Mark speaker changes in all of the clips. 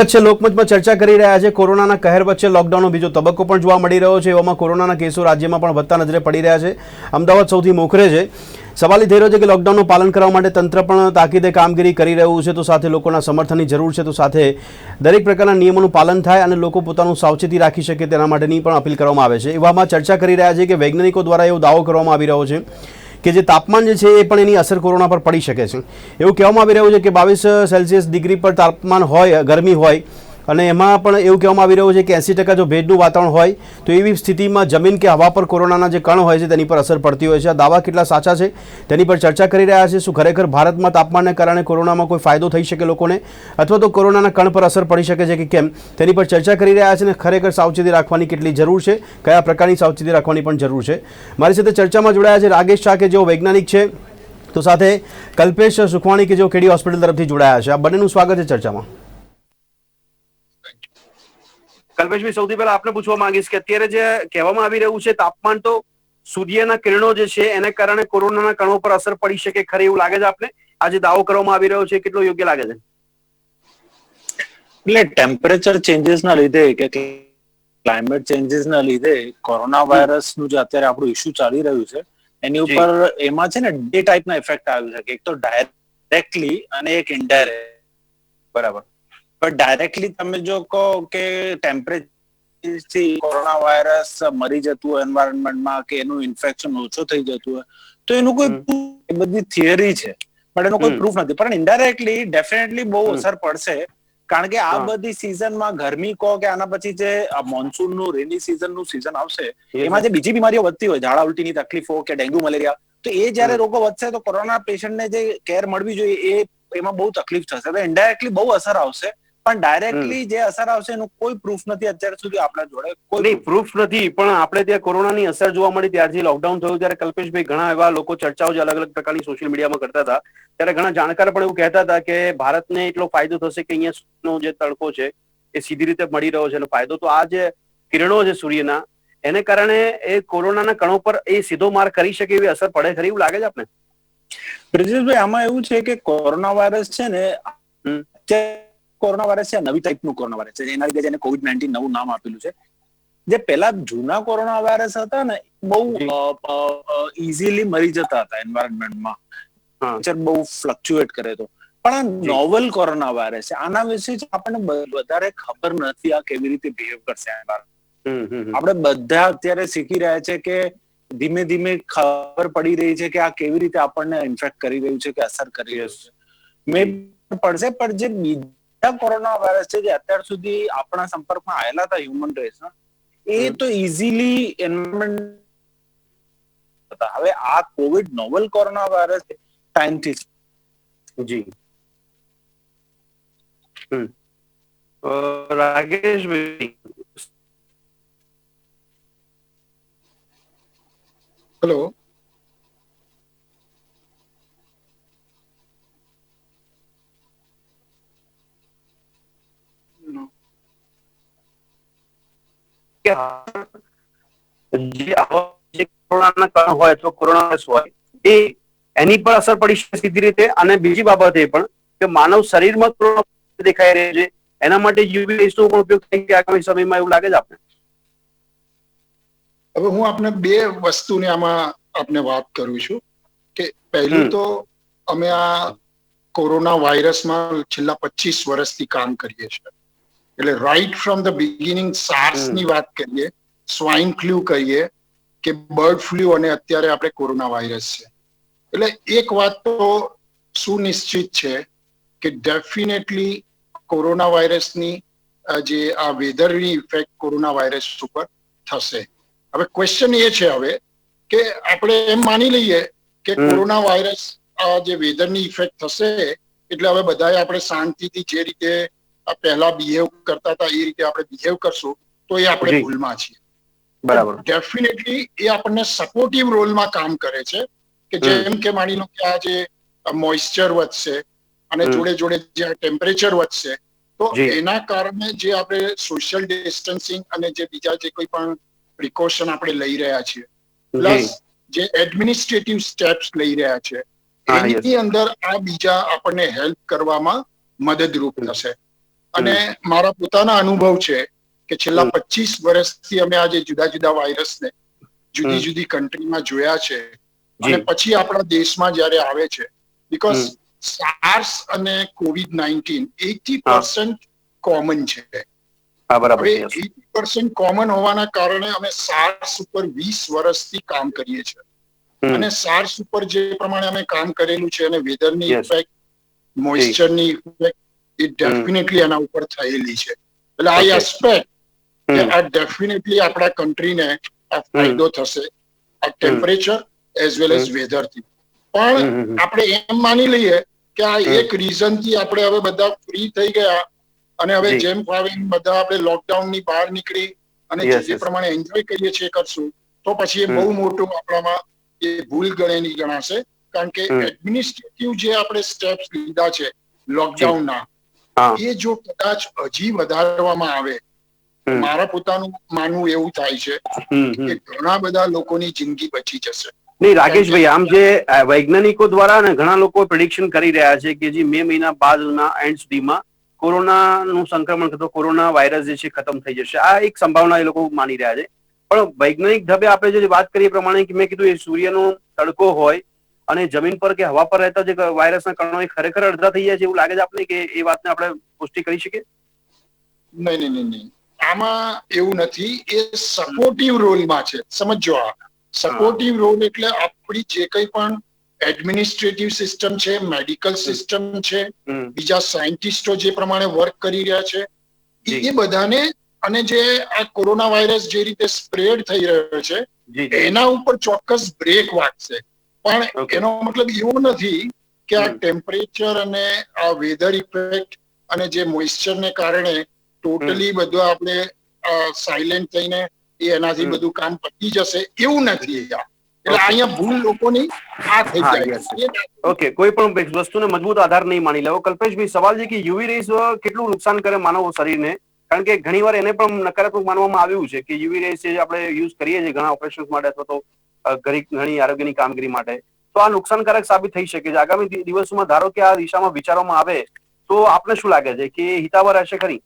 Speaker 1: વચ્ચે લોકમતમાં ચર્ચા કરી રહ્યા છે કોરોનાના કહેર વચ્ચે લોકડાઉનનો બીજો તબક્કો પણ જોવા મળી રહ્યો છે। એવામાં કોરોનાના કેસો રાજ્યમાં પણ વધતા નજરે પડી રહ્યા છે। અમદાવાદ સૌથી મોખરે છે। સવાલ એ થઈ રહ્યો છે કે લોકડાઉનનું પાલન કરવા માટે તંત્ર પણ તાકીદે કામગીરી કરી રહ્યું છે, તો સાથે લોકોના સમર્થનની જરૂર છે, તો સાથે દરેક પ્રકારના નિયમોનું પાલન થાય અને લોકો પોતાનું સાવચેતી રાખી શકે તેના માટેની પણ અપીલ કરવામાં આવે છે। એવામાં ચર્ચા કરી રહ્યા છે કે વૈજ્ઞાનિકો દ્વારા એવો દાવો કરવામાં આવી રહ્યો છે કે જે તાપમાન જે છે એ પણ એની અસર કોરોના પર પડી શકે છે। એવું કહેવામાં આવી રહ્યું છે કે 22 સેલ્સિયસ ડિગ્રી પર તાપમાન હોય, ગરમી હોય, અને એમાં પણ એવું કહેવામાં આવી રહ્યું છે કે 80% જો ભેજનું વાતાવરણ હોય તો એવી સ્થિતિમાં જમીન કે હવા પર કોરોનાના જે કણ હોય છે તેની પર અસર પડતી હોય છે। આ દાવા કેટલા સાચા છે તેની પર ચર્ચા કરી રહ્યા છે। શું ખરેખર ભારતમાં તાપમાનને કારણે કોરોનામાં કોઈ ફાયદો થઈ શકે લોકોને, અથવા તો કોરોનાના કણ પર અસર પડી શકે છે કે કેમ, તેની પર ચર્ચા કરી રહ્યા છે। અને ખરેખર સાવચેતી રાખવાની કેટલી જરૂર છે, કયા પ્રકારની સાવચેતી રાખવાની પણ જરૂર છે। મારી સાથે ચર્ચામાં જોડાયા છે રાકેશ શાહ કે જેઓ વૈજ્ઞાનિક છે, તો સાથે કલ્પેશ સુખવાણી કે જેઓ કેડી હોસ્પિટલ તરફથી જોડાયા છે। આ બંનેનું સ્વાગત છે ચર્ચામાં। કલ્પેશભાઈ, સૌથી પહેલા આપને પૂછવા માંગીશ કે અત્યારે જે કહેવામાં આવી રહ્યું છે તાપમાન તો સૂર્યના કિરણો જે છે એને કારણે કોરોનાના કણો પર અસર પડી શકે, ખરી એવું લાગે છે આપને? આ જે દાવો કરવામાં આવી રહ્યો છે કેટલો યોગ્ય લાગે છે?
Speaker 2: એટલે ટેમ્પરેચર ચેન્જીસ ના લીધે કે ક્લાઇમેટ ચેન્જીસ ના લીધે કોરોના વાયરસ નું જે અત્યારે આપણું ઇસ્યુ ચાલી રહ્યું છે એની ઉપર એમાં છે ને બે ટાઈપના ઇફેક્ટ આવ્યું છે, એક તો ડાયરેક્ટલી અને એક ઇનડાયરેક્ટ, બરાબર? પણ ડાયરેક્ટલી તમે જો કહો કે ટેમ્પરેચર થી કોરોના વાયરસ મરી જતું હોય એન્વાયરમેન્ટમાં, કે એનું ઇન્ફેક્શન ઓછું થઈ જતું હોય, તો એનું કોઈ બધી થિયરી છે પણ એનો કોઈ પ્રૂફ નથી। પણ ઇનડાયરેક્ટલી ડેફિનેટલી બહુ અસર પડશે, કારણ કે આ બધી સિઝનમાં ગરમી કહો કે આના પછી જે મોન્સૂનનું રેની સિઝનનું સિઝન આવશે એમાં જે બીજી બીમારીઓ વધતી હોય, ઝાડા ઉલટીની તકલીફો કે ડેન્ગ્યુ મલેરિયા, તો એ જયારે રોગો વધશે તો કોરોના પેશન્ટને જે કેર મળવી જોઈએ એમાં બહુ તકલીફ થશે। એટલે ઇનડાયરેક્ટલી બહુ અસર આવશે, પણ ડાયરેક્ટલી જે અસર આવશે એનું કોઈ પ્રૂફ નથી અત્યાર સુધી આપણા જોડે, કોઈ
Speaker 1: પ્રૂફ નથી। પણ આપણે ત્યાં કોરોનાની અસર જોવા મળી ત્યારથી લોકડાઉન થયું ત્યારે કલ્પેશભાઈ ઘણા એવા લોકો ચર્ચાઓ જે અલગ અલગ પ્રકારની સોશિયલ મીડિયામાં કરતા હતા, ત્યારે ઘણા જાણકાર પણ એવું કહેતા હતા કે ભારતને એટલો ફાયદો થશે કે અહીંયાનો જે તડકો છે એ સીધી રીતે મળી રહ્યો છે એનો ફાયદો, તો આ જે કિરણો છે સૂર્યના એને કારણે એ કોરોનાના કણો પર એ સીધો માર કરી શકે એવી અસર પડે, ખરી એવું લાગે છે આપને?
Speaker 2: બ્રિજેશભાઈ, આમાં એવું છે કે કોરોના વાયરસ છે ને, કોરોના વાયરસ છે નવી ટાઈપનું કોરોના વાયરસ છે, એના લીધે જેને કોવિડ-19 નવું નામ આપેલું છે। જે પેલા જૂના કોરોના વાયરસ હતા ને બહુ ઇઝીલી મરી જતા હતા એન્વાયરમેન્ટમાં, બહુ ફ્લક્ચ્યુએટ કરે તો, પણ આ નોવલ કોરોના વાયરસ છે આના વિશે આપણને વધારે ખબર નથી આ કેવી રીતે બિહેવ કરશે। આપણે બધા અત્યારે શીખી રહ્યા છે કે ધીમે ધીમે ખબર પડી રહી છે કે આ કેવી રીતે આપણને ઇન્ફેક્ટ કરી રહ્યું છે કે અસર કરી રહ્યું છે। મે પડશે, પણ જે બીજા કોરોના વાયરસ છે જે અત્યાર સુધી આપણા સંપર્કમાં આવેલા હતા હ્યુમન રેસના, એ તો ઇઝીલી એન્વાયરમેન્ટ હતા। હવે આ કોવિડ નોવલ કોરોના વાયરસ ટાઈમથી
Speaker 1: જી રાકેશભાઈ,
Speaker 3: હેલો,
Speaker 1: જે કોરોનાના કણ હોય અથવા કોરોના વાયરસ હોય એ એની પર અસર પડી શકે સીધી રીતે, અને બીજી બાબત એ પણ કે માનવ શરીરમાં કોરોના દેખાઈ રહ્યો છે એના માટે યુવી રેસનો પણ ઉપયોગ થઈ શકે આગામી સમયમાં, એવું લાગે છે આપને?
Speaker 3: હવે હું આપને બે વસ્તુની આમાં આપને વાત કરું છું કે પહેલું તો અમે આ કોરોના વાયરસમાં છેલ્લા 25 વર્ષથી કામ કરીએ છીએ, એટલે રાઈટ ફ્રોમ ધ બિગિનિંગ સાર્સની વાત કરીએ, સ્વાઇન ફ્લૂ કહીએ કે બર્ડ ફ્લૂ, અને અત્યારે આપણે કોરોના વાયરસ છે। એટલે એક વાત તો સુનિશ્ચિત છે કે ડેફિનેટલી કોરોના વાયરસની જે આ વેધરની ઇફેક્ટ કોરોના વાયરસ ઉપર થશે। હવે ક્વેશ્ચન એ છે હવે કે આપણે એમ માની લઈએ કે કોરોના વાયરસ જે વેધરની ઇફેક્ટ થશે એટલે હવે બધાએ આપણે શાંતિથી જે રીતે પહેલા બિહેવ કરતા હતા એ રીતે આપણે બિહેવ કરશું તો એ આપણે ભૂલમાં છીએ।
Speaker 1: બરાબર,
Speaker 3: ડેફિનેટલી એ આપણને સપોર્ટિવ રોલમાં કામ કરે છે કે જેમ કે માની લો કે આ જે મોઇસ્ચર વધશે અને જોડે જોડે જે ટેમ્પરેચર વધશે તો એના કારણે જે આપણે સોશિયલ ડિસ્ટન્સિંગ અને જે બીજા જે કોઈ પણ પ્રિકોશન આપણે લઈ રહ્યા છીએ, પ્લસ જે એડમિનિસ્ટ્રેટિવ સ્ટેપ્સ લઈ રહ્યા છે એની અંદર આ બીજા આપણને હેલ્પ કરવામાં મદદરૂપ થશે। અને મારા પોતાના અનુભવ છે કે છેલ્લા 25 વર્ષથી અમે આજે જુદા જુદા વાયરસને જુદી જુદી કન્ટ્રીમાં જોયા છે અને પછી આપણા દેશમાં જયારે આવે છે, બીકોઝ સાર્સ અને COVID-19 80% કોમન છે. હવે 80% કોમન હોવાના કારણે અમે સાર્સ ઉપર 20 વર્ષથી કામ કરીએ છીએ અને સાર્સ ઉપર જે પ્રમાણે અમે કામ કરેલું છે અને વેધરની ઇફેક્ટ, મોઇસ્ચરની ઇફેક્ટ એ ડેફિનેટલી એના ઉપર થયેલી છે. એટલે આઈ એક્સપેક્ટ કે આ ડેફિનેટલી આપણા કન્ટ્રીને આ ફાયદો થશે આ ટેમ્પરેચર એઝ વેલ એઝ વેધરથી. પણ આપણે એમ માની લઈએ કે આ એક રીઝનથી આપણે હવે બધા ફ્રી થઈ ગયા અને હવે જેમ ફાવે બધા આપણે લોકડાઉનની બહાર નીકળી અને જે પ્રમાણે એન્જોય કરીએ છીએ કરશું તો પછી એ બહુ મોટું આપણામાં એ ભૂલ ગણેલી ગણાશે. કારણ કે એડમિનિસ્ટ્રેટિવ જે આપણે સ્ટેપ્સ લીધા છે લોકડાઉનના, એ જો કદાચ હજી વધારવામાં આવે, મારા પોતાનું માનવું એવું થાય છે કે ઘણા બધા લોકોની જિંદગી બચી જશે.
Speaker 1: નહીં રાકેશભાઈ, આમ જે વૈજ્ઞાનિકો દ્વારા ને ઘણા લોકો પ્રિડિક્શન કરી રહ્યા છે કે જે મે મહિના બાદના એન્ડ સુધીમાં કોરોનાનું સંક્રમણ થતો કોરોના વાયરસ જે છે ખતમ થઈ જશે. આ એક સંભાવના એ લોકો માની રહ્યા છે. પણ વૈજ્ઞાનિક ઢબે આપણે જે વાત કરીએ પ્રમાણે કે મેં કીધું એ સૂર્યનો તડકો હોય અને જમીન પર કે હવા પર રહેતા જે વાયરસના કણો એ ખરેખર અડધા થઈ જાય છે એવું લાગે છે આપણે કે એ વાતને આપણે પુષ્ટિ કરી શકીએ?
Speaker 3: નહીં, આમાં એવું નથી. એ સપોર્ટિવ રોલમાં છે. સમજો, આ સપોર્ટિવ રોલ એટલે આપણી જે કંઈ પણ એડમિનિસ્ટ્રેટિવ સિસ્ટમ છે, મેડિકલ સિસ્ટમ છે, બીજા સાયન્ટિસ્ટો જે પ્રમાણે વર્ક કરી રહ્યા છે એ બધાને, અને જે આ કોરોના વાયરસ જે રીતે સ્પ્રેડ થઈ રહ્યો છે એના ઉપર ચોક્કસ બ્રેક વાગશે. પણ એનો મતલબ એવો નથી કે આ ટેમ્પરેચર અને આ વેધર ઇફેક્ટ અને જે મોઇસ્ચરને કારણે ટોટલી બધું આપણે સાયલેન્ટ થઈને એનાથી બધું કામ પતી જશે, એવું નથી. એટલે અહીંયા ભૂલ લોકોની આ થઈ જાય છે.
Speaker 1: ઓકે, કોઈ પણ વસ્તુને મજબૂત આધાર નહીં માની લેવો. કલ્પેશભાઈ, સવાલ છે કે યુવી રેસ કેટલું નુકસાન કરે માનવ શરીરને? કારણ કે ઘણી વાર એને પણ નકારાત્મક માનવામાં આવ્યું છે કે યુવી રેસ આપણે યુઝ કરીએ છીએ ઘણા ઓપરેશન માટે અથવા તો ઘણી આરોગ્યની કામગીરી માટે, તો આ નુકસાનકારક સાબિત થઈ શકે છે. આગામી દિવસોમાં ધારો કે આ દિશામાં વિચારવામાં આવે તો આપને શું લાગે છે કે હિતાવહ રહેશે ખરી?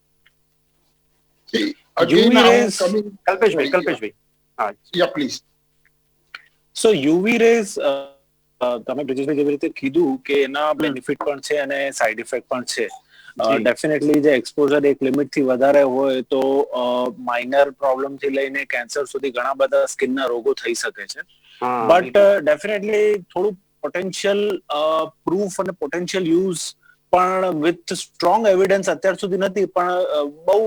Speaker 1: કલ્પેશભાઈ.
Speaker 3: હા, પ્લીઝ.
Speaker 2: સો યુવી રેઝ, તમે બ્રિજેશભાઈ જેવી રીતે કીધું કે એના બેનિફિટ પણ છે અને સાઇડ ઇફેક્ટ પણ છે. ડેફિનેટલી જે એક્સપોઝર એક લિમિટ થી વધારે હોય તો માઇનર પ્રોબ્લેમ થી લઈને કેન્સર સુધી ઘણા બધા સ્કિનના રોગો થઈ શકે છે. બટ ડેફિનેટલી થોડું પોટેન્શિયલ પ્રૂફ અને પોટેન્શિયલ યુઝ પણ વિથ સ્ટ્રોંગ એવિડન્સ અત્યાર સુધી નથી, પણ બહુ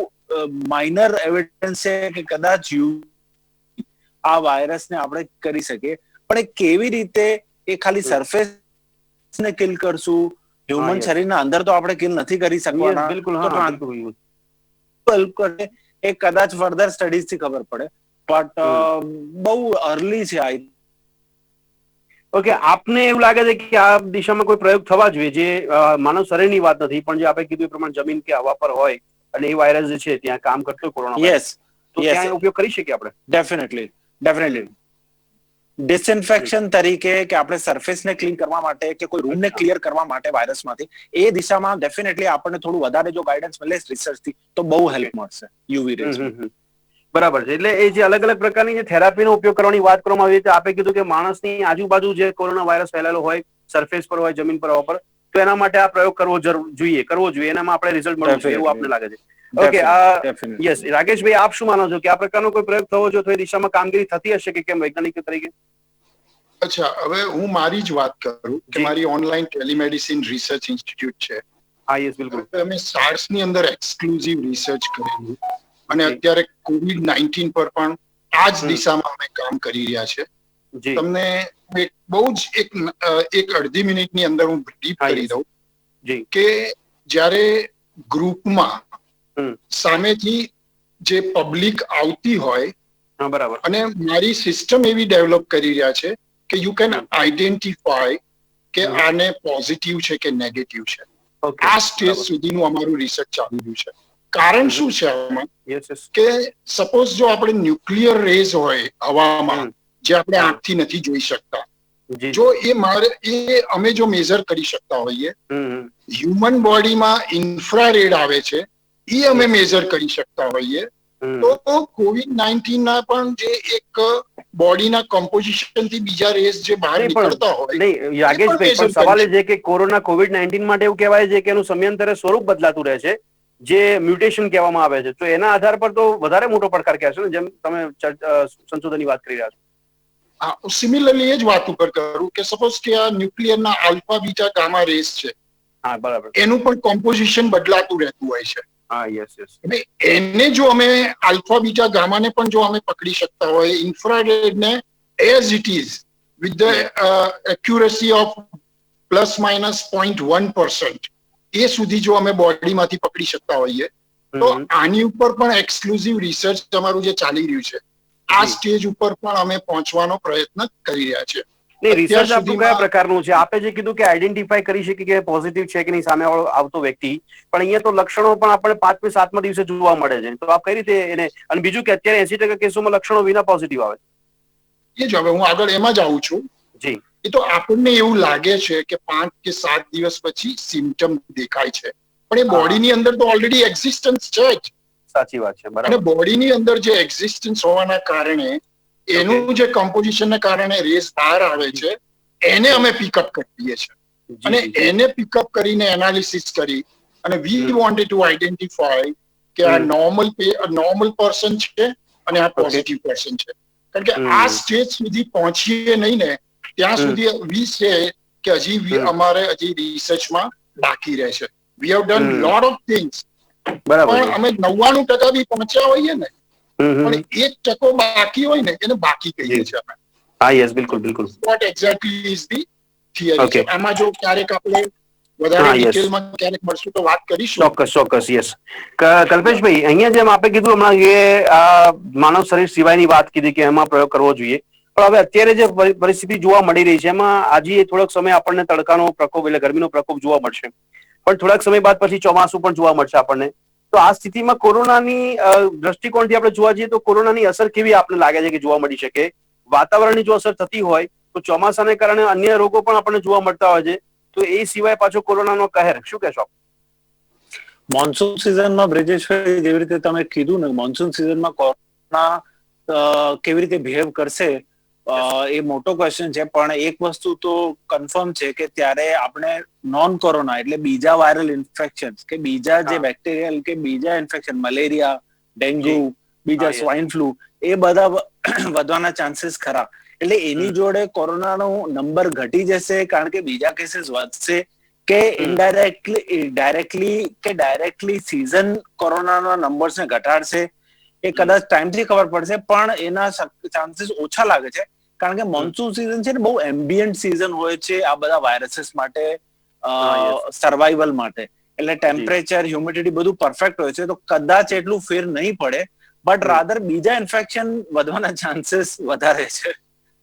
Speaker 2: માઇનર એવિડન્સ છે કે કદાચ આ વાયરસને આપણે કરી શકીએ. પણ એ કેવી રીતે, એ ખાલી સરફેસ ને કિલ કરશું, હ્યુમન શરીરના અંદર તો આપણે કિલ નથી કરી શકવાના. એ કદાચ ફર્ધર સ્ટડીઝ થી ખબર પડે, બટ બહુ અર્લી છે.
Speaker 1: ઓકે, આપને એવું લાગે છે કે આ દિશામાં કોઈ પ્રયોગ થવા જોઈએ જે માનવ શરીરની વાત નથી પણ જે આપણે કીધું એ પ્રમાણે જમીન કે હવા પર હોય અને એ વાયરસ જે છે ત્યાં કામ કરતો કોરોના વાયરસ, તો ત્યાં ઉપયોગ કરી શકીએ આપણે?
Speaker 2: ડેફિનેટલી. ડિસઇન્ફેક્શન તરીકે કે આપણે સરફેસને ક્લીન કરવા માટે કે કોઈ રૂમને ક્લિયર કરવા માટે વાયરસમાંથી, એ દિશામાં ડેફિનેટલી આપણને થોડું વધારે જો ગાઈડન્સ મળે રિસર્ચથી તો બહુ હેલ્પ મળશે યુવી રેઝ.
Speaker 1: બરાબર છે. એટલે એ જે અલગ અલગ પ્રકારની જે થેરાપીનો ઉપયોગ કરવાની વાત કરવામાં આવી છે, આપે કીધું કે માણસની આજુબાજુ જે કોરોના વાયરસ ફેલાયેલો હોય, સરફેસ પર હોય, જમીન પર હોય, તો એના માટે આ પ્રયોગ કરવો જોઈએ. એનામાં આપણે રિઝલ્ટ મળવું જોઈએ એવું આપને લાગે છે? Okay, yes. રાકેશભાઈ, આપ શું માનો છો કે આ પ્રકારનો કોઈ પ્રયોગ થવો જોઈએ તો એ દિશામાં કામગીરી થતી હશે કે કેમ વૈજ્ઞાનિક તરીકે?
Speaker 3: અચ્છા, હવે હું મારી જ વાત કરું કે મારી ઓનલાઈન ટેલિમેડિસિન રિસર્ચ ઇન્સ્ટિટ્યૂટ છે.
Speaker 1: હા, યસ, બિલકુલ.
Speaker 3: અમે સાર્સ ની અંદર એક્સક્લુઝિવ રિસર્ચ કરેલું અને અત્યારે COVID-19 પર પણ આ જ દિશામાં અમે કામ કરી રહ્યા છે. તમને બહુ જ એક અડધી મિનિટની અંદર હું બ્રીફ કરી દઉં કે જ્યારે ગ્રુપમાં સામેથી જે પબ્લિક આવતી હોય,
Speaker 1: બરાબર,
Speaker 3: અને મારી સિસ્ટમ એવી ડેવલપ કરી રહ્યા છે કે યુ કેન આઈડેન્ટિફાય કે આને પોઝિટિવ છે કે નેગેટિવ છે. આ સ્ટેજ સુધીનું અમારું રિસર્ચ ચાલી રહ્યું છે. કારણ શું છે આમાં કે સપોઝ જો આપણે ન્યુક્લિયર રેઝ હોય હવામાં જે આપણે આંખથી નથી જોઈ શકતા, જો એ અમે જો મેઝર કરી શકતા હોઈએ, હ્યુમન બોડીમાં ઇન્ફ્રારેડ આવે છે એ અમે મેજર કરી શકતા હોઈએ. તો COVID-19 ના પણ જે એક બોડીના કમ્પોઝિશન થી બીજા રેસ જે બહાર નીકળતા હોય,
Speaker 1: નહીં રાકેશભાઈ, પણ સવાલ એ છે કે COVID-19 માટે એવું કહેવાય છે કે એનું સમયાંતરે સ્વરૂપ બદલાતું રહે છે, જે મ્યુટેશન કહેવામાં આવે છે. તો એના આધાર પર તો વધારે મોટો પડકાર કહેશો ને, જેમ તમે સંશોધનની વાત કરી રહ્યા છો.
Speaker 3: સિમિલરલી એ જ વાત ઉપર કરું કે સપોઝ કે આ ન્યુક્લિયરના આલ્ફા બીટા ગામા રેસ છે,
Speaker 1: હા બરાબર,
Speaker 3: એનું પણ કોમ્પોઝિશન બદલાતું રહેતું હોય છે.
Speaker 1: હા યસ યસ,
Speaker 3: એને જો અમે આલ્ફા બીટા ગામાને પણ જો અમે પકડી શકતા હોય, ઇન્ફ્રારેડને as it is with the accuracy of ±0.1% એ સુધી જો અમે બોડીમાંથી પકડી શકતા હોઈએ, તો આની ઉપર પણ એક્સક્લુઝિવ રિસર્ચ તમારું જે ચાલી રહ્યું છે, આ સ્ટેજ ઉપર પણ અમે પહોંચવાનો પ્રયત્ન કરી રહ્યા છીએ.
Speaker 1: રિસર્ચ આપણું કયા પ્રકારનું છે? આપે જે કીધું કે આઈડેન્ટિફાઈ કરી શકીએ કે પોઝિટિવ છે કે નહીં સામે આવતો વ્યક્તિ, પણ અહીંયા તો લક્ષણો પણ આપણે 5મી 7મા દિવસે જોવા મળે છે. તો આપ કઈ રીતે એને, અને બીજું કે અત્યારે 80% કેસોમાં લક્ષણો વિના પોઝિટિવ આવે છે.
Speaker 3: એ જ હવે હું આગળ એમાં જ આવું છું.
Speaker 1: જી,
Speaker 3: એ તો આપણને એવું લાગે છે કે 5 કે 7 દિવસ પછી સિમ્પટમ દેખાય છે, પણ એ બોડીની અંદર તો ઓલરેડી એક્ઝિસ્ટન્સ છે જ.
Speaker 1: સાચી વાત છે, બરાબર.
Speaker 3: અને બોડીની અંદર જે એક્ઝિસ્ટન્સ હોવાના કારણે એનું જે કમ્પોઝિશનને કારણે રેસ બહાર આવે છે, એને અમે પિકઅપ કરીએ છીએ. અને એને પિકઅપ કરીને એનાલિસિસ કરી અને વી વોન્ટેડ ટુ આઈડેન્ટિફાય કે આ નોર્મલ પર્સન છે અને આ પોઝિટિવ પર્સન છે. કારણ કે આ સ્ટેજ સુધી પહોંચીએ નહીં ને ત્યાં સુધી વી છે કે હજી અમારે હજી રિસર્ચમાં બાકી રહે છે. We have done lot of things, પણ અમે 99% બી પહોંચ્યા હોઈએ ને, પણ 1% બાકી હોય ને એને બાકી કહીએ છીએ અમે.
Speaker 1: હા યસ, બિલકુલ બિલકુલ.
Speaker 3: Vote exactly is the theory છે. આમાં જો ક્યારેક આપણે વધારે ડિટેલમાં ક્યારેક મળશું તો વાત કરીશું.
Speaker 1: ચોક્કસ ચોક્કસ, યસ. કલ્પેશભાઈ, અહીંયા જેમ આપે કીધું હમણાં કે માનવ શરીર સિવાયની વાત કીધી કે એમાં પ્રયોગ કરવો જોઈએ, પણ હવે અત્યારે જે પરિસ્થિતિ જોવા મળી રહી છે એમાં આજે થોડોક સમય આપણને તડકાનો પ્રકોપ એટલે ગરમીનો પ્રકોપ જોવા મળશે, પણ થોડાક સમય બાદ પછી ચોમાસું પણ જોવા મળશે આપણને. તો આ સ્થિતિમાં કોરોનાની દ્રષ્ટિકોણથી આપણે જોવા જઈએ તો કોરોનાની અસર કેવી આપણને લાગે છે કે જોવા મળી શકે? વાતાવરણની જો અસર થતી હોય તો ચોમાસાને કારણે અન્ય રોગો પણ આપણને જોવા મળતા હોય છે, તો એ સિવાય પાછો કોરોનાનો કહેર, શું કહેશો?
Speaker 2: મોન્સૂન સિઝનમાં બ્રિજેશભાઈ, જેવી રીતે તમે કીધું ને, મોન્સૂન સિઝનમાં કોરોના કેવી રીતે બિહેવ કરશે એ મોટો ક્વેશ્ચન છે. પણ એક વસ્તુ તો કન્ફર્મ છે કે ત્યારે આપણે નોન કોરોના એટલે બીજા વાયરલ ઇન્ફેક્શન કે બીજા જે બેક્ટેરિયલ કે બીજા ઇન્ફેક્શન, મલેરિયા, ડેન્ગ્યુ, બીજા સ્વાઇન ફ્લુ, એ બધા વધવાના ચાન્સીસ ખરા. એટલે એની જોડે કોરોનાનો નંબર ઘટી જશે કારણ કે બીજા કેસીસ વધશે, કે ડાયરેક્ટલી સીઝન કોરોનાના નંબર્સને ઘટાડશે એ કદાચ ટાઈમથી ખબર પડશે, પણ એના ચાન્સીસ ઓછા લાગે છે. કારણ કે મોન્સૂન સિઝન છે ને બહુ એમ્બિયન્ટ સિઝન હોય છે આ બધા વાયરસીસ માટે, સર્વાઈવલ માટે. એટલે ટેમ્પરેચર, હ્યુમિડિટી બધું પરફેક્ટ હોય છે, તો કદાચ એટલું ફેર નહીં પડે, બટ રાધર બીજા ઇન્ફેક્શન વધવાના ચાન્સીસ વધારે છે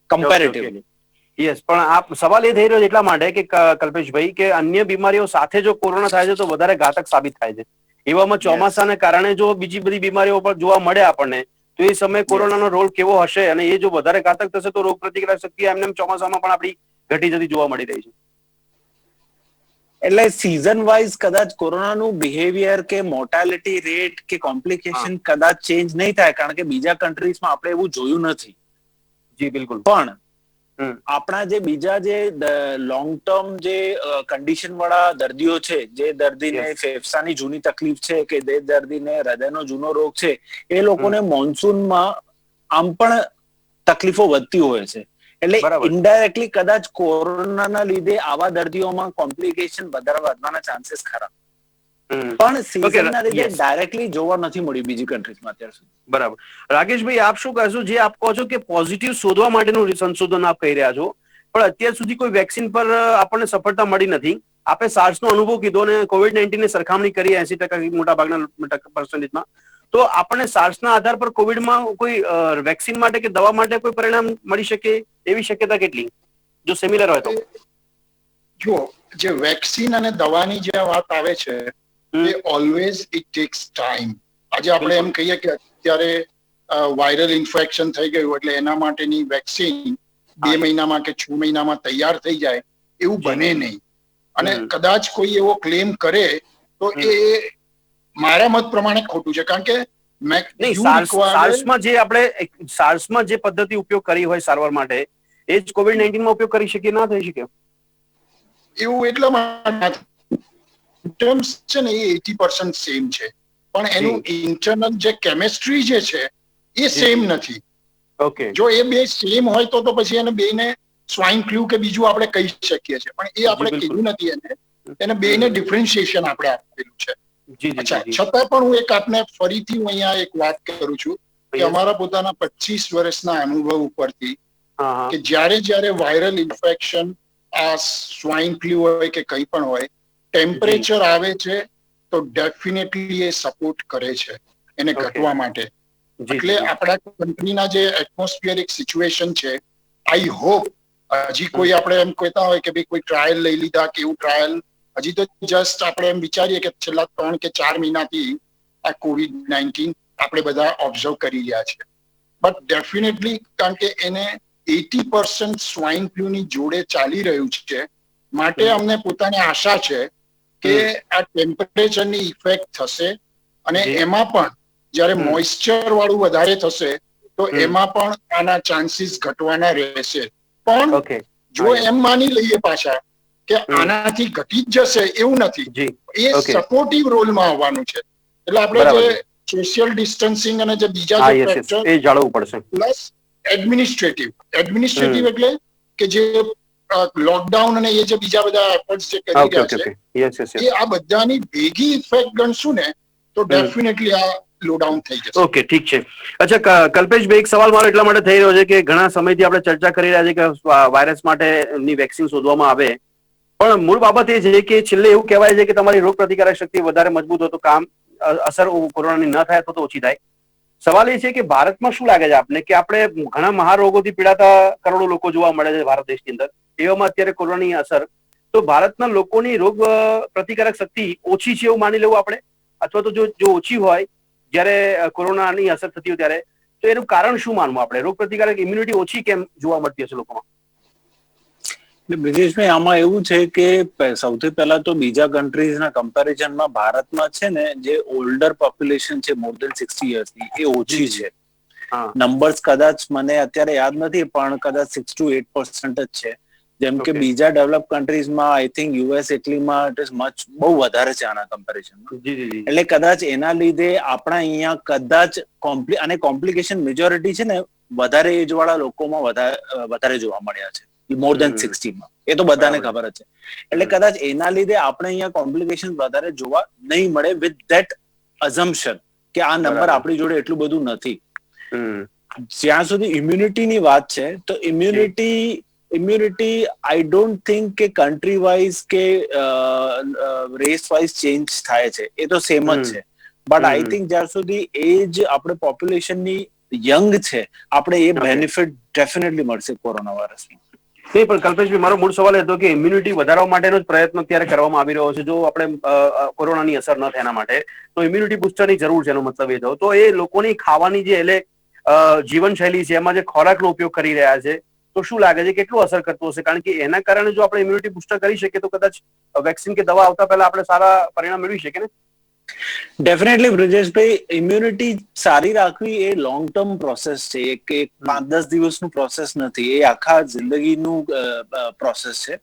Speaker 2: કમ્પેરેટિવલી.
Speaker 1: યસ, પણ આ સવાલ એ થઈ રહ્યો છે એટલા માટે કે કલ્પેશભાઈ, કે અન્ય બીમારીઓ સાથે જો કોરોના થાય છે તો વધારે ઘાતક સાબિત થાય છે. એવામાં ચોમાસાને કારણે જો બીજી બધી બીમારીઓ પણ જોવા મળે આપણને, તો એ સમયે કોરોનાનો રોલ કેવો હશે, અને એ જો વધારે ઘાતક થશે તો રોગ પ્રતિકારક શક્તિ એમને ચોમાસામાં પણ આપણી ઘટી જતી જોવા મળી રહી છે.
Speaker 2: એટલે સીઝન વાઇઝ કદાચ કોરોનાનું બિહેવિયર કે મોર્ટાલિટી રેટ કે કોમ્પ્લિકેશન કદાચ ચેન્જ નહીં થાય, કારણ કે બીજા કન્ટ્રીઝમાં આપણે એવું જોયું નથી.
Speaker 1: જી બિલકુલ.
Speaker 2: પણ આપણા જે બીજા જે લોંગ ટર્મ જે કન્ડિશન વાળા દર્દીઓ છે, જે દર્દીને ફેફસાની જૂની તકલીફ છે કે જે દર્દીને હૃદયનો જૂનો રોગ છે, એ લોકોને મોન્સૂનમાં આમ પણ તકલીફો વધતી હોય છે. એટલે ઇનડાયરેક્ટલી કદાચ કોરોનાના લીધે આવા દર્દીઓમાં કોમ્પ્લિકેશન વધવાના ચાન્સીસ ખરા, પણ સીઝનના લીધે ડાયરેક્ટલી જોવા નથી મળ્યું બીજી કન્ટ્રીઝમાં અત્યાર સુધી.
Speaker 1: બરાબર. રાકેશભાઈ, આપ શું કહેશો, જે આપ કહો છો કે પોઝિટિવ શોધવા માટેનું સંશોધન આપ કહી રહ્યા છો, પણ અત્યાર સુધી કોઈ વેક્સિન પર આપણને સફળતા મળી નથી. આપણે સાર્સનો અનુભવ કીધો અને COVID-19 ની સરખામણી કરી 80% મોટા ભાગના પર્સન્ટેજમાં, તો આપણને સાર્સના આધાર પર કોવિડમાં કોઈ વેક્સિન માટે કે દવા માટે કોઈ પરિણામ મળી શકે એવી શક્યતા કેટલી, જો સિમિલર હોય તો?
Speaker 3: જો જે વેક્સિન અને દવાની જે વાત આવે છે, એ ઓલવેઝ ઇટ ટેક્સ ટાઈમ. આજે આપણે એમ કહીએ કે અત્યારે વાયરલ ઇન્ફેક્શન થઈ ગયું એટલે એના માટેની વેક્સિન 2 મહિનામાં કે 6 મહિનામાં તૈયાર થઈ જાય, એવું બને નહીં. અને કદાચ કોઈ એવો ક્લેમ કરે તો એ મારા મત પ્રમાણે ખોટું છે, કારણ કે
Speaker 1: નહીં, સાર્સમાં જે આપણે સાર્સમાં જે પદ્ધતિ ઉપયોગ કરી હોય સારવાર માટે એ જ COVID-19 માં ઉપયોગ કરી શકીએ, ના થઈ શકે?
Speaker 3: એવું એટલા માટે છે ને એ 80% સેમ છે, પણ એનું ઇન્ટરનલ જે કેમિસ્ટ્રી જે છે એ સેમ નથી.
Speaker 1: ઓકે.
Speaker 3: જો એ બે સેમ હોય તો પછી એને બેને સ્વાઇન ફ્લુ કે બીજું આપણે કહી શકીએ છીએ, પણ એ આપણે કીધું નથી. એને બેને ડિફરન્શિએશન આપણે આપેલું છે. અચ્છા, છતાં પણ હું આપને ફરીથી હું અહીંયા એક વાત કરું છું કે અમારા પોતાના 25 વર્ષના અનુભવ ઉપરથી કે જ્યારે વાયરલ ઇન્ફેક્શન, આ સ્વાઇન ફ્લુ હોય કે કંઈ પણ હોય, ટેમ્પરેચર આવે છે તો ડેફિનેટલી એ સપોર્ટ કરે છે એને ઘટવા માટે. એટલે આપણા કન્ટ્રીના જે એટમોસ્ફિયરિક સિચ્યુએશન છે, આઈ હોપ હજી કોઈ આપણે એમ કહેતા હોય કે ભાઈ કોઈ ટ્રાયલ લઈ લીધા કે એવું ટ્રાયલ હજી તો જસ્ટ આપણે એમ વિચારીએ કે છેલ્લા 3 કે 4 મહિનાથી આ COVID-19 આપણે બધા ઓબ્ઝર્વ કરી રહ્યા છે. બટ ડેફિનેટલી કારણ કે એને 80% સ્વાઇન ફ્લુની જોડે ચાલી રહ્યું છે, માટે અમને પોતાની આશા છે કે આ ટેમ્પરેચરની ઇફેક્ટ થશે અને એમાં પણ જ્યારે મોઇસ્ચર વાળું વધારે થશે તો એમાં પણ આના ચાન્સીસ ઘટવાના રહેશે. પણ જો એમ માની લઈએ પાછા કે આનાથી ઘટી જ જશે એવું નથી, એ સપોર્ટિવ રોલમાં આવવાનું છે. એટલે આપણે જે સોશિયલ ડિસ્ટન્સિંગ અને જે બીજા જે ફેક્ટર
Speaker 1: એ જાળવવું પડશે,
Speaker 3: પ્લસ એડમિનિસ્ટ્રેટિવ એટલે કે જે લોકડાઉન અને એ જે બીજા બધા એફર્ટ્સ જે કરી રહ્યા છે એ આ બધાની ભેગી ઇફેક્ટ ગણશું ને તો ડેફિનેટલી આ લો ડાઉન થઈ જશે.
Speaker 1: ઓકે, ઠીક છે. અચ્છા કલ્પેશભાઈ, એક સવાલ મારો એટલા માટે થઈ રહ્યો છે કે ઘણા સમયથી આપણે ચર્ચા કરી રહ્યા છીએ કે વાયરસ માટેની વેક્સિન શોધવામાં આવે, પણ મૂળ બાબત એ છે કે છેલ્લે એવું કહેવાય છે કે તમારી રોગ પ્રતિકારક શક્તિ વધારે મજબૂત હોય તો કામ અસર કોરોનાની ન થાય તો ઓછી થાય. સવાલ એ છે કે ભારતમાં શું લાગે છે આપને કે આપણે ઘણા મહારોગોથી પીડાતા કરોડો લોકો જોવા મળે છે ભારત દેશની અંદર, એવામાં અત્યારે કોરોનાની અસર, તો ભારતના લોકોની રોગ પ્રતિકારક શક્તિ ઓછી છે એવું માની લેવું આપણે, અથવા તો જો ઓછી હોય જ્યારે કોરોનાની અસર થતી હોય ત્યારે, તો એનું કારણ શું માનવું આપણે? રોગ પ્રતિકારક ઇમ્યુનિટી ઓછી કેમ જોવા મળતી હશે લોકોમાં?
Speaker 2: બ્રિજેશભાઈ, આમાં એવું છે કે સૌથી પહેલા તો બીજા કન્ટ્રીઝના કમ્પેરિઝનમાં ભારતમાં છે ને જે ઓલ્ડર પોપ્યુલેશન છે મોર દેન 60 યર્સની એ ઓછી છે. નંબર્સ કદાચ મને અત્યારે યાદ નથી પણ કદાચ 6 to 8% જ છે. જેમ કે બીજા ડેવલપ કન્ટ્રીઝમાં આઈ થિંક યુએસ ઇટલીમાં ઇટ ઇઝ મચ બહુ વધારે છે આના કમ્પેરિઝનમાં. એટલે કદાચ એના લીધે આપણા અહીંયા કદાચ અને કોમ્પ્લિકેશન મેજોરિટી છે ને વધારે એજ વાળા લોકોમાં વધારે જોવા મળ્યા છે, મોર દેન 60માં. એ તો બધાને ખબર જ છે. એટલે કદાચ એના લીધે આપણે અહીંયા કોમ્પ્લિકેશન વધારે જોવા નહીં મળે વિથ ધેટ અઝમ્પશન કે આ નંબર આપણી જોડે એટલું બધું નથી. જ્યાં સુધી ઇમ્યુનિટીની વાત છે તો ઇમ્યુનિટી આઈ ડોન્ટ થિંક કે કન્ટ્રી વાઇઝ કે રેસ વાઇઝ ચેન્જ થાય છે, એ તો સેમ જ છે. બટ આઈ થિંક જ્યાં સુધી એજ આપણે પોપ્યુલેશનની યંગ છે, આપણે એ બેનિફિટ ડેફિનેટલી મળશે કોરોના વાયરસની.
Speaker 1: નહીં, પણ કલ્પેશભાઈ, મારો મૂળ સવાલ હતો કે ઇમ્યુનિટી વધારવા માટેનો જ પ્રયત્ન અત્યારે કરવામાં આવી રહ્યો છે. જો આપણે કોરોનાની અસર ન થાય એના માટે તો ઇમ્યુનિટી બુસ્ટરની જરૂર છે, એનો મતલબ એ થયો. તો એ લોકોની ખાવાની જે એટલે જીવનશૈલી છે, એમાં જે ખોરાકનો ઉપયોગ કરી રહ્યા છે, તો શું લાગે છે કેટલું અસર કરતું હશે? કારણ કે એના કારણે જો આપણે ઇમ્યુનિટી બુસ્ટર કરી શકીએ તો કદાચ વેક્સિન કે દવા આવતા પહેલા આપણે સારા પરિણામ મેળવી શકીએ ને?
Speaker 2: ડેફિનેટલી બ્રિજેશભાઈ, ઇમ્યુનિટી સારી રાખવી એ લોંગ ટર્મ પ્રોસેસ છે, એક 5-10 દિવસનું પ્રોસેસ નથી, એ આખા જિંદગીનું પ્રોસેસ છે.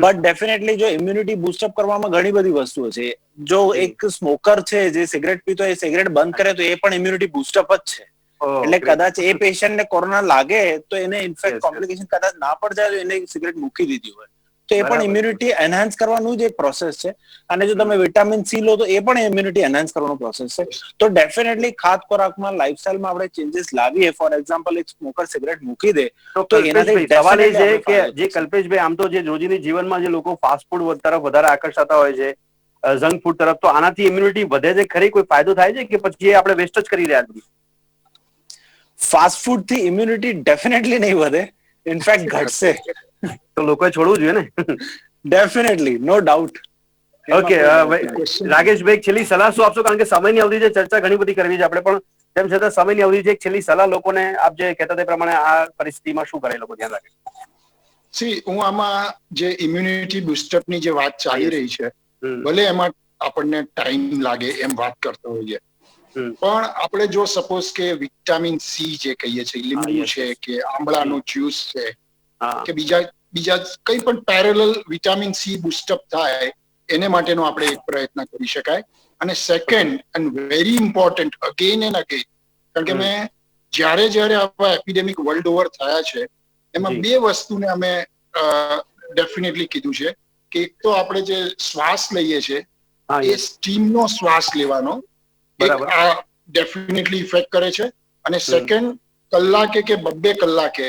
Speaker 2: બટ ડેફિનેટલી જો ઇમ્યુનિટી બુસ્ટઅપ કરવામાં ઘણી બધી વસ્તુઓ છે. જો એક સ્મોકર છે જે સિગરેટ પીતો એ સિગરેટ બંધ કરે તો એ પણ ઇમ્યુનિટી બુસ્ટઅપ જ છે. એટલે કદાચ એ પેશન્ટને કોરોના લાગે તો એને ઇન્ફેક્ટ કોમ્પ્લિકેશન કદાચ ના પણ જાય તો એને સિગરેટ મૂકી દીધી હોય તો એ પણ ઇમ્યુનિટી એનહાન્સ કરવાનું જ એક પ્રોસેસ છે. અને જો તમે વિટામિન સી લો તો એ પણ ઇમ્યુનિટી એનહાન્સ કરવાનો પ્રોસેસ છે. તો ડેફિનેટલી ખાદ્ય ખોરાકમાં લાઇફસ્ટાઇલમાં આપણે ચેન્જીસ લાવીએ. ફોર એક્ઝામ્પલ, એક સ્મોકર સિગરેટ મૂકી દે તો એનાથી
Speaker 1: સવાલ એ છે કે જે કલ્પેશભાઈ, આમ તો જે રોજિંદી જીવનમાં જે લોકો ફાસ્ટ ફૂડ તરફ વધારે આકર્ષાતા હોય છે, જંક ફૂડ તરફ, તો આનાથી ઇમ્યુનિટી વધે છે ખરી? કોઈ ફાયદો થાય છે કે પછી એ આપણે વેસ્ટ જ કરી રહ્યા છીએ?
Speaker 2: ફાસ્ટ ફૂડ થી ઇમ્યુનિટી ડેફિનેટલી નહીં વધે, ઇનફેક્ટ ઘટશે.
Speaker 1: તો લોકોએ છોડવું જોઈએ ને?
Speaker 2: Definitely, no doubt.
Speaker 1: ઓકે, રાકેશભાઈ, છેલ્લી સલાહ શું આપશો? કારણ કે સમયની અવધિ છે, ચર્ચા ઘણી બધી કરવી છે આપણે, પણ તેમ છતાં સમયની અવધિ છે, એક છેલ્લી સલાહ લોકોને આપ જે કહેતા તે પ્રમાણે આ પરિસ્થિતિમાં શું કરે લોકો ધ્યાન રાખે?
Speaker 3: હું આમાં જે ઇમ્યુનિટી બુસ્ટઅપની જે વાત ચાલી રહી છે, ભલે એમાં આપણને ટાઈમ લાગે એમ વાત કરતો હોઈએ.
Speaker 2: હમ.
Speaker 3: પણ આપણે જો સપોઝ કે વિટામિન સી જે કહીએ છીએ, લીંબુ
Speaker 2: yes,
Speaker 3: છે
Speaker 2: yes.
Speaker 3: કે આંબળાનું જ્યુસ છે
Speaker 2: હા
Speaker 3: કે બીજા બીજા કંઈ પણ પેરેલલ વિટામિન સી બુસ્ટઅપ થાય એને માટેનો આપણે એક પ્રયત્ન કરી શકાય. અને second and very important again and again, કારણ કે મેં જ્યારે આવા એપિડેમિક વર્લ્ડ ઓવર થયા છે એમાં
Speaker 2: જી.
Speaker 3: બે વસ્તુને અમે ડેફિનેટલી કીધું છે કે એક તો આપણે જે શ્વાસ લઈએ છીએ
Speaker 2: હા
Speaker 3: એ
Speaker 2: yes.
Speaker 3: સ્ટીમનો શ્વાસ લેવાનો એક
Speaker 2: બરાબર.
Speaker 3: આ ડેફિનેટલી ઇફેક્ટ કરે છે. અને સેકન્ડ, કલાકે કે 2 કલાકે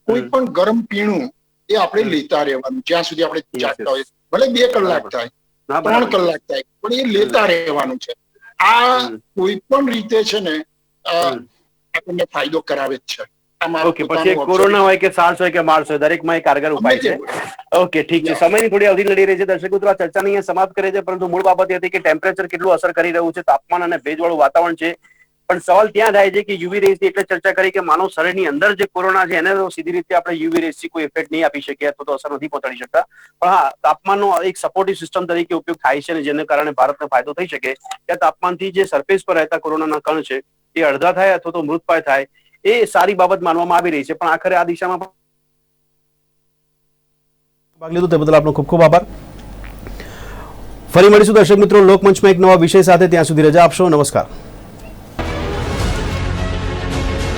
Speaker 3: કોઈ પણ ગરમ પીણું એ આપણે લેતા રહેવાનું જ્યાં સુધી આપણે
Speaker 2: Yes,
Speaker 3: જાગતા
Speaker 2: yes.
Speaker 3: હોય. ભલે 2 કલાક
Speaker 2: બરાબર.
Speaker 3: થાય,
Speaker 2: હા
Speaker 3: 3
Speaker 2: બરાબર.
Speaker 3: કલાક થાય, પણ એ લેતા રહેવાનું છે. આ કોઈ પણ રીતે છે ને આપણને ફાયદો કરાવે જ છે. આ મારું
Speaker 2: ઓકે, પછી
Speaker 3: પોતાનું
Speaker 2: કોરોના
Speaker 3: observation.
Speaker 2: હોય કે સાર્સ હોય કે માર્સ હોય, દરેકમાં એક કારગર
Speaker 3: ગમે
Speaker 2: ઉપાય
Speaker 3: તે
Speaker 2: છે.
Speaker 3: હોય.
Speaker 2: ઓકે, ઠીક છે.
Speaker 3: Yeah.
Speaker 2: સમયની થોડી અવધિ લડી રહી છે. દર્શક મિત્રો, આ ચર્ચાને અહીંયા સમાપ્ત કરે છે, પરંતુ મૂળ બાબત એ હતી કે ટેમ્પરેચર કેટલું અસર કરી રહ્યું છે, તાપમાન અને ભેજવાળું વાતાવરણ છે. પણ સવાલ ત્યાં થાય છે કે યુવી રેઝની એટલે ચર્ચા કરી કે માનવ શરીરની અંદર જે કોરોના છે એને તો સીધી રીતે આપણે યુવી રેઝથી કોઈ ઇફેક્ટ નહીં આપી શકીએ અથવા તો અસર નથી પહોંચાડી શકતા. પણ હા, તાપમાનનો એક સપોર્ટિવ સિસ્ટમ તરીકે ઉપયોગ થાય છે અને જેને કારણે ભારતને ફાયદો થઈ શકે. કે તાપમાનથી જે સરફેસ પર રહેતા કોરોનાના કણ છે એ અડધા થાય અથવા તો મૃતપાય થાય, એ સારી બાબત માનવામાં આવી રહી છે. પણ આખરે આ દિશામાં
Speaker 1: ભાગ લીધો તે બદલ આપનો ખૂબ ખૂબ આભાર. ફરી મળીશું દર્શક મિત્રો લોકમંચમાં એક નવા વિષય સાથે. ત્યાં સુધી રજા આપશો. નમસ્કાર.